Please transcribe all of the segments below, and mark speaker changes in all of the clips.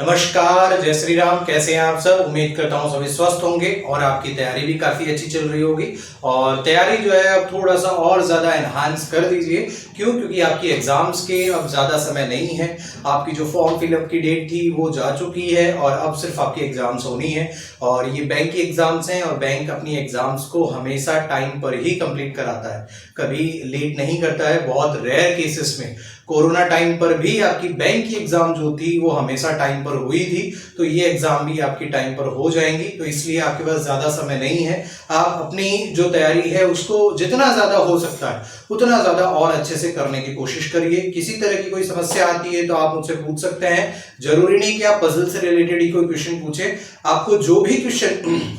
Speaker 1: नमस्कार, जय श्री राम। कैसे हैं आप सब? उम्मीद करता हूँ सभी स्वस्थ होंगे और आपकी तैयारी भी काफी अच्छी चल रही होगी। और तैयारी जो है अब थोड़ा सा और ज्यादा एनहांस कर दीजिए। क्यों? क्योंकि आपकी एग्जाम्स के अब ज्यादा समय नहीं है। आपकी जो फॉर्म फिलअप की डेट थी वो जा चुकी है और अब सिर्फ आपकी एग्जाम्स होनी है। और ये बैंक की एग्जाम्स हैं और बैंक अपनी एग्जाम्स को हमेशा टाइम पर ही कंप्लीट कराता है, कभी लेट नहीं करता है। बहुत रेयर केसेस में कोरोना टाइम पर भी आपकी बैंक की एग्जाम जो थी वो हमेशा टाइम पर हुई थी, तो ये एग्जाम भी आपकी टाइम पर हो जाएंगी। तो इसलिए आपके पास ज्यादा समय नहीं है। आप अपनी जो तैयारी है उसको जितना ज्यादा हो सकता है उतना ज्यादा और अच्छे से करने की कोशिश करिए। किसी तरह की कोई समस्या आती है तो आप मुझसे पूछ सकते हैं। जरूरी नहीं कि आप पजल से रिलेटेड ही कोई क्वेश्चन पूछे, आपको जो भी क्वेश्चन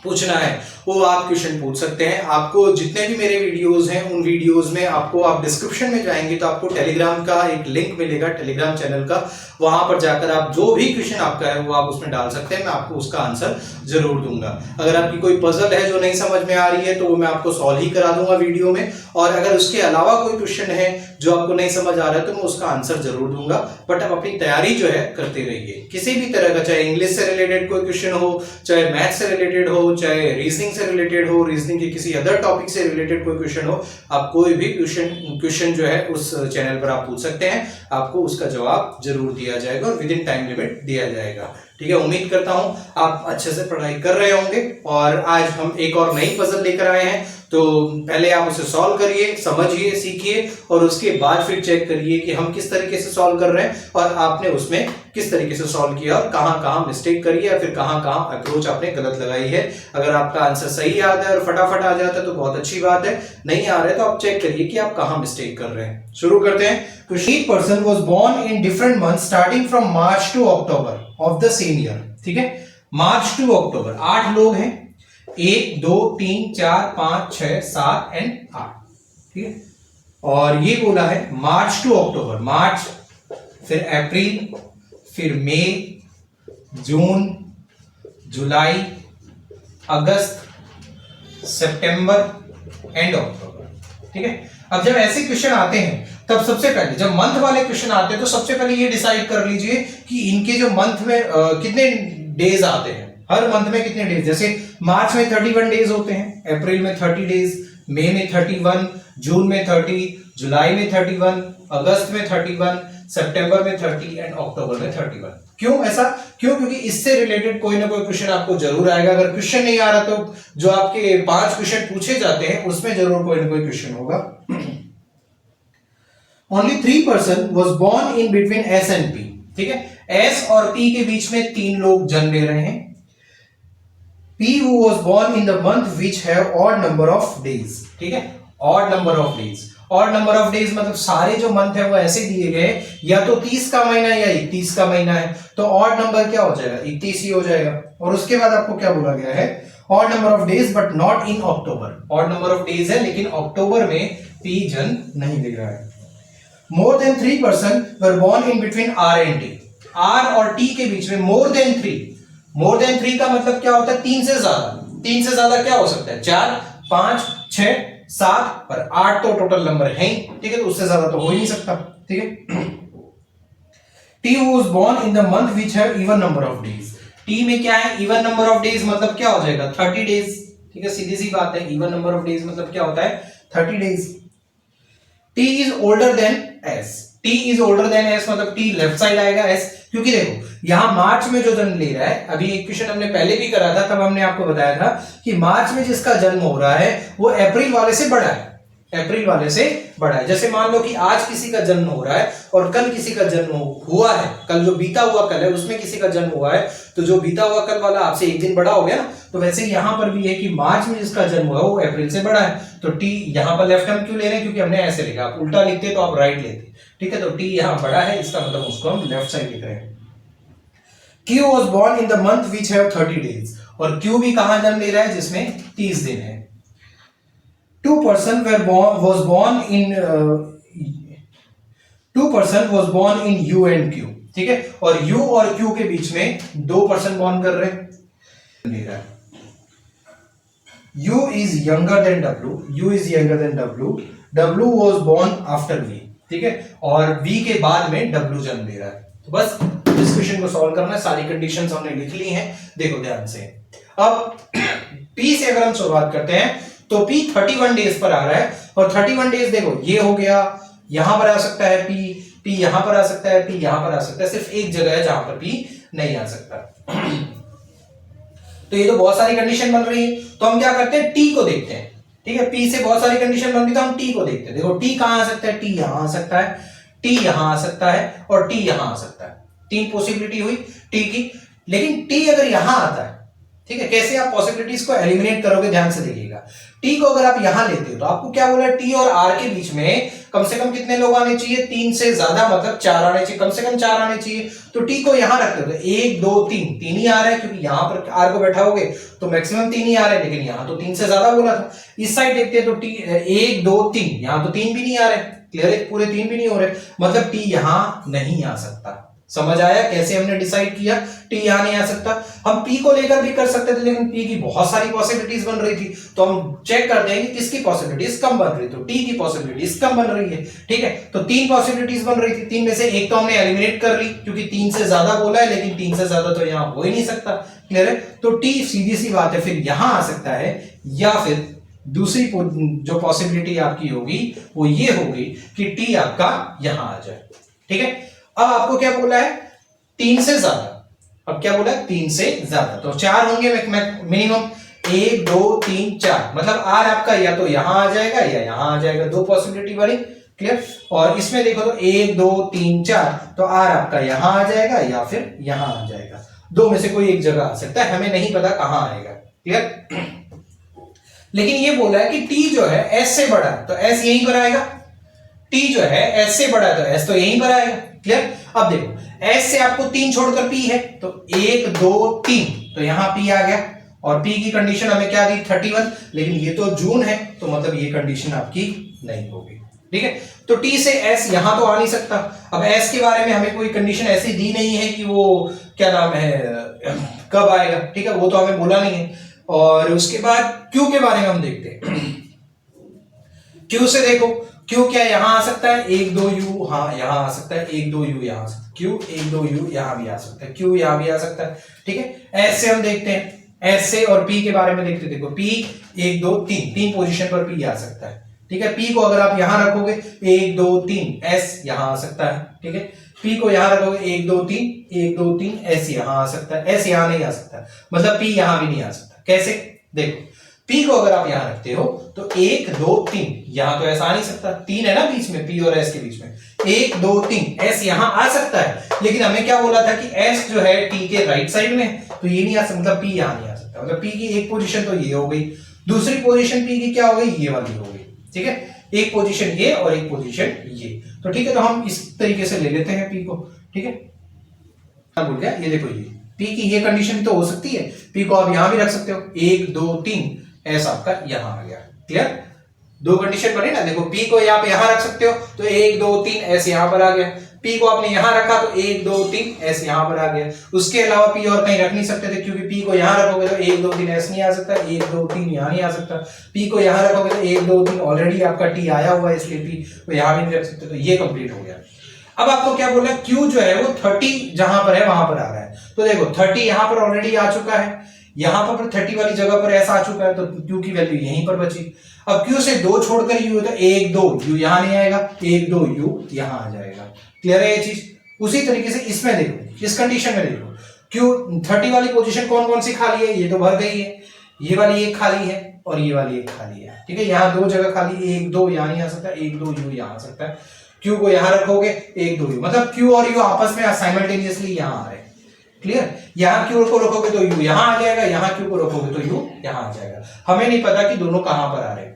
Speaker 1: पूछना है वो आप क्वेश्चन पूछ सकते हैं। आपको जितने भी मेरे वीडियोस हैं उन वीडियोस में आपको, आप डिस्क्रिप्शन में जाएंगे तो आपको टेलीग्राम का एक लिंक मिलेगा, टेलीग्राम चैनल का। वहां पर जाकर आप जो भी क्वेश्चन आपका है वो आप उसमें डाल सकते हैं, मैं आपको उसका आंसर जरूर दूंगा। अगर आपकी कोई पजल है जो नहीं समझ में आ रही है तो वो मैं आपको सॉल्व ही करा दूंगा वीडियो में। और अगर उसके अलावा कोई क्वेश्चन है जो आपको नहीं समझ आ रहा है तो मैं उसका आंसर जरूर दूंगा। बट आप अपनी तैयारी जो है करते रहिए, किसी भी तरह का, चाहे इंग्लिश से रिलेटेड कोई क्वेश्चन हो, चाहे मैथ से रिलेटेड हो, चाहे रीजनिंग से रिलेटेड हो, रीजनिंग के किसी अदर टॉपिक से रिलेटेड कोई क्वेश्चन हो, आप कोई भी क्वेश्चन जो है उस चैनल पर आप पूछ सकते हैं। आपको उसका जवाब जरूर दिया जाएगा और विद इन टाइम लिमिट दिया जाएगा। ठीक है, उम्मीद करता हूं आप अच्छे से पढ़ाई कर रहे होंगे। और आज हम एक और नई पजल लेकर आए हैं, तो पहले आप उसे सॉल्व करिए, समझिए, सीखिए और उसके बाद फिर चेक करिए कि हम किस तरीके से सॉल्व कर रहे हैं और आपने उसमें किस तरीके से सॉल्व किया और कहां कहां मिस्टेक करी है, फिर कहां कहां अप्रोच आपने गलत लगाई है। अगर आपका आंसर सही आता है और फटाफट आ जाता है तो बहुत अच्छी बात है, नहीं आ रहा है तो आप चेक करिए कि आप कहां मिस्टेक कर रहे हैं। शुरू करते हैं। Each person was born in different months starting from March to October of the same year। ठीक है, मार्च टू अक्टूबर 8 लोग हैं, 1 2 3 4 5 6 7 एंड 8। ठीक है, और ये बोला है मार्च टू अक्टूबर, मार्च, फिर अप्रैल, फिर मई, जून, जुलाई, अगस्त, सितंबर एंड अक्टूबर। ठीक है, अब जब ऐसे क्वेश्चन आते हैं तब सबसे पहले जब मंथ वाले क्वेश्चन आते हैं तो सबसे पहले ये डिसाइड कर लीजिए कि इनके जो मंथ में कितने डेज आते हैं, हर मंथ में कितने डेज। जैसे मार्च में 31 डेज होते हैं, अप्रैल में 30 डेज, मई में 31, जून में 30, जुलाई में 31, अगस्त में 31, सितंबर में 30 एंड अक्टूबर में 31। क्यों ऐसा? क्यों? क्योंकि इससे रिलेटेड कोई ना कोई क्वेश्चन आपको जरूर आएगा। अगर क्वेश्चन नहीं आ रहा तो जो आपके 5 क्वेश्चन पूछे जाते हैं उसमें जरूर कोई ना कोई क्वेश्चन होगा। Only 3% was born in between S and P। ठीक है, S और P के बीच में 3 लोग जन्म ले रहे हैं। P who was born in the month which have odd number of days। ठीक है, odd number of days, odd number of days मतलब सारे जो मंथ है वो ऐसे दिए गए, या तो 30 का महीना या 31 का महीना है, तो odd नंबर क्या हो जाएगा? 31 ही हो जाएगा। और उसके बाद आपको क्या बोला गया है? odd number of days but not in October। odd number of days है लेकिन अक्टूबर में P जन्म नहीं ले रहा है। More than 3% were born in between R and T। R और T के बीच में more than 3। more than 3 का मतलब क्या होता है? 3 से ज्यादा। 3 से ज्यादा क्या हो सकता है? 4 5 6 7 और 8 तो टोटल नंबर है ही। ठीक है, तो उससे ज्यादा तो हो ही नहीं सकता। ठीक है, T was born in the month which have even number of days। T में क्या है? even number of days मतलब क्या हो जाएगा? 30 days। ठीक है, सीधी सी बात है, even number of days मतलब क्या होता है? 30 days। T is older than S। T is older than S मतलब T लेफ्ट साइड आएगा S, क्योंकि देखो यहां मार्च में जो जन्म ले रहा है, अभी एक क्वेश्चन हमने पहले भी करा था, तब हमने आपको बताया था कि मार्च में जिसका जन्म हो रहा है वो अप्रैल वाले से बड़ा है, अप्रैल वाले से बड़ा है। जैसे मान लो कि आज किसी का जन्म हो रहा है और कल किसी का जन्म हुआ है, कल जो बीता हुआ कल है उसमें किसी का जन्म हुआ है, तो जो बीता हुआ कल वाला आपसे एक दिन बड़ा हो गया ना। तो वैसे यहां पर भी है कि मार्च में जिसका जन्म हुआ है वो अप्रैल से बड़ा है, तो टी यहां पर लेफ्ट हम क्यों ले रहे हैं? क्योंकि हमने ऐसे लिखा, आप उल्टा लिखते तो आप राइट लेते। ठीक है, तो टी यहां बड़ा है, इसका मतलब उसको हम लेफ्ट साइड लिख रहे हैं। Q was born in the month which have 30 days। और Q भी कहां जन्म ले रहा है? जिसमें 30 दिन है। 2% was born in U and Q। ठीक है, और U और Q के बीच में 2% बॉर्न कर रहे हैं। U is younger than W। U is younger than W। W was born after V। ठीक है, और V के बाद में W जन्म ले रहा है। तो बस इस इक्वेशन को सॉल्व करना है। सारी कंडीशंस हमने लिख ली हैं, देखो ध्यान से। अब P से अगर हम शुरुआत करते हैं तो P 31 डेज पर आ रहा है, और 31 डेज देखो ये हो गया, यहां पर आ सकता है P यहां पर आ सकता है, P यहां पर आ सकता है, सिर्फ एक जगह है जहां पर P नहीं आ सकता। तो ये तो बहुत सारी कंडीशन बन रही है, तो हम क्या करते हैं, T को देखते हैं। ठीक है, P से बहुत सारी कंडीशन बन रही, तो हम T को देखते हैं। देखो T कहां आ सकता है, T यहां आ सकता है, T यहां आ सकता है, और T यहां आ सकता है। तीन पॉसिबिलिटी हुई T की। लेकिन T अगर यहां आता है, ठीक है, कैसे आप पॉसिबिलिटीज को एलिमिनेट करोगे, ध्यान से देखिएगा। T को अगर आप यहां लेते हो तो आपको क्या बोला, T और R के बीच में कम से कम कितने लोग आने चाहिए, 3 से ज्यादा, मतलब 4 आने चाहिए, कम से कम 4 आने चाहिए। तो T को यहां रखते हो तो 1 2 3 ही आ रहा है, क्योंकि यहां पर R को बैठाओगे तो मैक्सिमम 3 ही आ रहे हैं, लेकिन यहां तो 3 से ज्यादा बोला था। इस साइड देखते हैं तो T 1 2 3, यहां तो 3 भी नहीं आ रहे, क्लियर है, पूरे 3 भी नहीं हो रहे, मतलब T यहां नहीं आ सकता। समझ आया कैसे हमने डिसाइड किया, T यहां नहीं आ सकता। हम P को लेकर भी कर सकते थे, लेकिन P की बहुत सारी पॉसिबिलिटीज बन रही थी, तो हम चेक करते हैं कि किसकी पॉसिबिलिटीज कम बन रही, तो T की पॉसिबिलिटीज कम बन रही है। ठीक है, तो 3 पॉसिबिलिटीज बन रही थी, 3 में से एक तो हमने एलिमिनेट कर ली, क्योंकि 3 से ज्यादा बोला है, लेकिन 3 से ज्यादा तो यहां हो ही नहीं सकता, क्लियर है। तो T सीधी सी बात है फिर यहां आ सकता है, या फिर दूसरी जो पॉसिबिलिटी आपकी होगी वो ये होगी कि T आपका यहां आ जाए। ठीक है, अब आपको क्या बोला है, 3 से ज्यादा। अब क्या बोला है, 3 से ज्यादा, तो 4 होंगे मिनिमम, 1 2 3 4, मतलब R आपका या तो यहां आ जाएगा या यहां आ जाएगा, दो पॉसिबिलिटी बनी, क्लियर। और इसमें देखो तो 1 2 3 4, तो R आपका यहां आ जाएगा या फिर यहां आ जाएगा, दो में से कोई एक जगह आ सकता है, हमें नहीं पता कहां आएगा, क्लियर। लेकिन ये बोला है कि T जो है S से बड़ा है, तो S यहीं पर आएगा। T जो है S से बड़ा है तो S तो यहीं पर आएगा, क्लियर। अब देखो S से आपको 3 छोड़कर P है, तो 1 2 3, तो यहां P आ गया, और P की कंडीशन हमें क्या दी, 31, लेकिन ये तो जून है, तो मतलब ये कंडीशन आपकी नहीं होगी। ठीक है, तो T से S यहां तो आ नहीं सकता। अब S के बारे में हमें कोई कंडीशन ऐसी दी नहीं है कि वो क्या नाम है कब आएगा, ठीक है, वो तो हमें बोला नहीं है। और उसके बाद Q के बारे में हम देखते हैं। Q से देखो, Q क्या यहां आ सकता है, 1 2 U, हाँ यहां आ सकता है, 1 2 U यहां आ सकता है, Q 1 2 U यहां भी आ सकता है, Q यहां भी आ सकता है। ठीक है, S से हम देखते हैं, S से और P के बारे में देखते हैं। देखो P 1 2 3, 3 पोजीशन पर P आ सकता है। ठीक है, P को अगर आप यहां रखोगे 1 2 3, S यहां आ सकता है। ठीक है, P को यहां रखोगे 1 2 3, 1 2 3, S यहां आ सकता है, S यहां नहीं आ सकता, मतलब P यहां भी नहीं आ सकता। कैसे, देखो P को अगर आप यहां रखते हो तो 1 2 3, यहां तो ऐसा आ नहीं सकता, 3 है ना बीच में, P और S के बीच में, 1 2 3, S यहां आ सकता है, लेकिन हमें क्या बोला था कि S जो है T के राइट साइड में, तो ये नहीं आ सकता, मतलब P यहां नहीं आ सकता, मतलब P की एक पोजीशन तो ये हो गई, दूसरी पोजीशन P की क्या हो गई, ये वाली हो गई। ठीक है, एक पोजीशन ये और एक पोजीशन ये, तो ठीक है, तो हम इस तरीके से ले लेते हैं P को। ठीक है, भूल गया, ये देखो ये P की ये कंडीशन तो हो सकती है, P को आप यहां भी रख सकते हो, 1 2 3, S आपका यहां आ गया, क्लियर। दो कंडीशन बने ना, देखो P को आप यहां रख सकते हो तो 1 2 3, S यहां पर आ गया, P को आपने यहां रखा तो 1 2 3, S यहां पर आ गया। उसके अलावा P और कहीं रख नहीं सकते थे, क्योंकि P को यहां रखोगे तो 1 2 3 S नहीं आ सकता, 1 2 3 यहां नहीं आ सकता, P को यहां रखोगे तो 1 2 3, ऑलरेडी आपका T आया हुआ है, इसलिए P को यहां भी नहीं रख सकते, तो ये कंप्लीट हो गया। अब आपको क्या बोला, Q जो है वो 30 जहां पर है वहां पर आ रहा है, तो देखो 30 यहां पर ऑलरेडी आ चुका है, यहां पर 30 वाली जगह पर ऐसा आ चुका है, तो Q की वैल्यू यहीं पर बची। अब Q से 2 छोड़कर U है तो 1 2 U यहां नहीं आएगा, 1 2 U यहां आ जाएगा, क्लियर है ये चीज। उसी तरीके से इसमें देखो, इस कंडीशन में देखो, Q 30 वाली पोजीशन कौन कौन सी खाली है, ये तो भर गई है, ये वाली एक खाली है और ये वाली एक खाली है। ठीक है, यहाँ दो जगह खाली, 1 2 यहां नहीं आ सकता, 1 2 U यहां आ सकता है। Q को यहां रखोगे 1 2 U, मतलब Q और U आपस में साइमल्टेनियसली यहां आ रहे हैं, क्लियर। यहां Q को रखोगे तो U यहां आ जाएगा, यहां Q को रखोगे तो U यहां आ जाएगा, हमें नहीं पता कि दोनों कहां पर आ रहे हैं।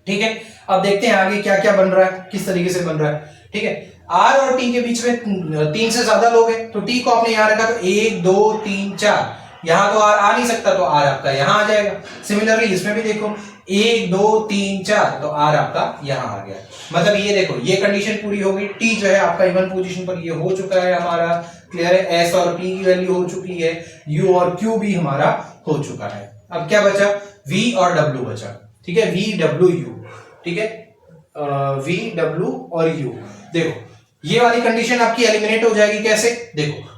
Speaker 1: ठीक है, अब देखते हैं आगे क्या क्या बन रहा है, किस तरीके से बन रहा है। ठीक है, R और T के बीच में 3 से ज्यादा लोग हैं, तो T को आपने यहां रखा तो 1 2 3 4, यहां तो R आ नहीं सकता, तो R आपका यहां आ जाएगा। सिमिलरली इसमें भी देखो 1 2 3 4, तो R आपका यहां आ गया, मतलब ये देखो ये कंडीशन पूरी हो गई। T जो है आपका इवन पोजीशन पर ये हो चुका है हमारा, क्लियर है। S और P की वैल्यू हो चुकी है, U और Q भी हमारा हो चुका है। अब क्या बचा, V और W बचा। ठीक है, V W U, ठीक है, V W और U। देखो ये वाली कंडीशन आपकी एलिमिनेट हो जाएगी। कैसे? देखो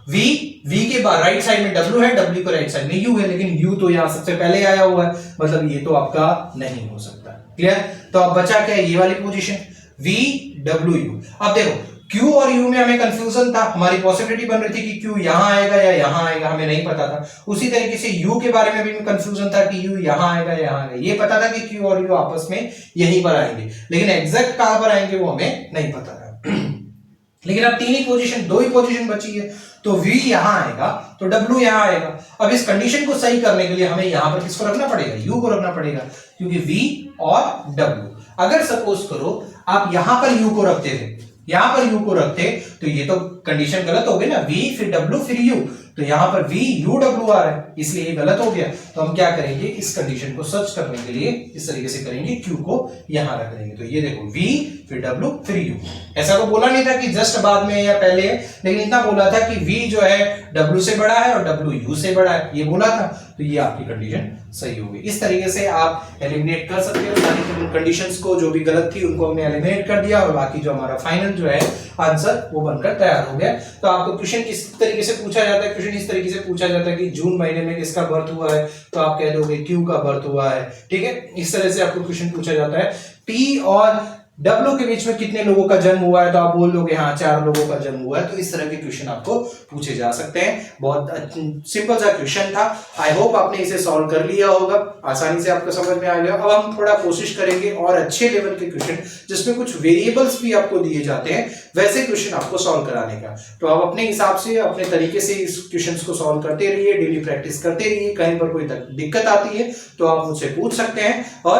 Speaker 1: v के बाद राइट साइड में w है, w के राइट साइड में u है, लेकिन u तो यहां सबसे पहले आया हुआ है, मतलब ये तो आपका नहीं हो सकता। क्लियर? तो अब बचा क्या है? ये वाली पोजीशन v w u। अब देखो q और u में हमें कंफ्यूजन था, हमारी पॉसिबिलिटी बन रही थी कि q यहां आएगा या यहां आएगा, हमें नहीं पता था। उसी तरीके से u के बारे में भी कंफ्यूजन था कि u यहां आएगा या यहां आएगा। ये पता था कि q और u आपस में यहीं पर आएंगे, लेकिन एग्जैक्ट कहां पर आएंगे वो हमें नहीं पता था। लेकिन अब तीन ही पोजीशन, दो ही पोजीशन बची है, तो v यहां आएगा तो w यहां आएगा। अब इस कंडीशन को सही करने के लिए हमें यहां पर किसको रखना पड़ेगा? u को रखना पड़ेगा, क्योंकि v और w। अगर सपोज करो आप यहां पर u को रखते थे, यहां पर u को रखते तो ये तो कंडीशन गलत हो गई ना, v फिर w फिर u, तो यहां पर v u w आ रहा है, इसलिए ये गलत हो गया। तो हम क्या करेंगे? इस कंडीशन को सर्च करने के लिए इस तरीके से करेंगे, q को यहां रख देंगे। तो ये देखो v फिर w फिर u। ऐसा तो बोला नहीं था कि जस्ट बाद में या पहले है, लेकिन इतना बोला था कि v जो है w से बड़ा है और w u से बड़ा है, ये बोला था। तो ये आपकी कंडीशन सही होगी। इस तरीके से आप एलिमिनेट कर सकते हो सारी कंडीशंस को, जो भी गलत थी उनको हमने एलिमिनेट कर दिया, और बाकी जो हमारा फाइनल जो है आंसर वो बनकर तैयार हो गया। तो आपको क्वेश्चन किस तरीके से पूछा जाता है? क्वेश्चन इस तरीके से पूछा जाता है कि जून महीने में किसका बर्थ हुआ है, तो आप कह दोगे क्यू का बर्थ हुआ है। ठीक है, इस तरह से आपको क्वेश्चन पूछा जाता है। पी और डब्ल्यू के बीच में कितने लोगों का जन्म हुआ है, तो आप बोल दोगे हाँ 4 लोगों का जन्म हुआ है। तो इस तरह के क्वेश्चन आपको पूछे जा सकते हैं। बहुत सिंपल सा क्वेश्चन था। आई होप आपने इसे सॉल्व कर लिया होगा, आसानी से आपको समझ में आ गया। अब हम थोड़ा कोशिश करेंगे और अच्छे लेवल के क्वेश्चन जिसमें कुछ वेरिएबल्स भी आपको दिए जाते हैं, वैसे क्वेश्चन आपको सॉल्व कराने का। तो आप अपने हिसाब से अपने तरीके से इस क्वेश्चन को सॉल्व करते रहिए, डेली प्रैक्टिस करते रहिए। कहीं पर कोई दिक्कत आती है तो आप मुझसे पूछ सकते हैं, और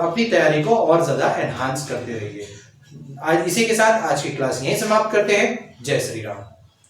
Speaker 1: अपनी तैयारी को और ज्यादा एनहांस करते रहिए। आज इसी के साथ आज की क्लास यहीं समाप्त करते हैं। जय श्री राम।